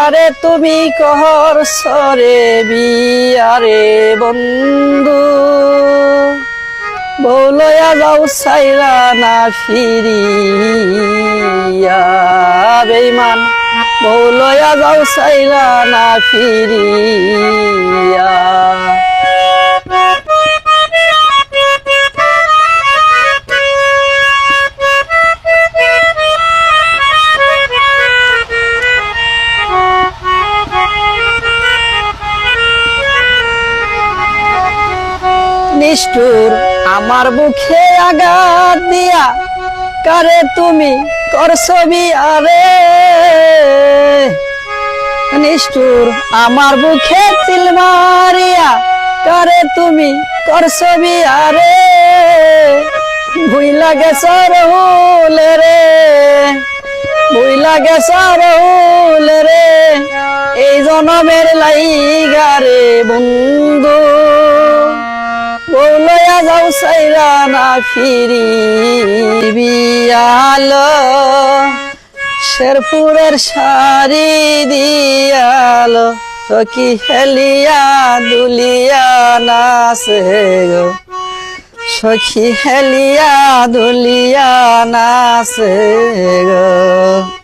কারে তুমি কহর সরে বিয়ারে বন্ধু বৌলয়া যাও সাইরা না ফিরিয়া বেঈমান বৌলয়া যাও সাইরা না ফিরিয়া নিষ্ঠুর আমার বুকে আঘাত দিয়া কারে তুমি করছো বিয়ারে নিষ্ঠুর আমার বুকে তিল মারিয়া কারে তুমি করছো বিয়ারে ভুইলা গেছ রহুল রে ভুইলা গেছ রহুল রে এই জনমের লাইগা রে বন্ধু বৌলয়া যাও সাইরা না ফিরি বিয়ালো শেরপুরের শাড়ি দিয়ালো সখী হেলিয়া দুলিয়া নাচে গো সখী হেলিয়া দুলিয়া নাচে গো।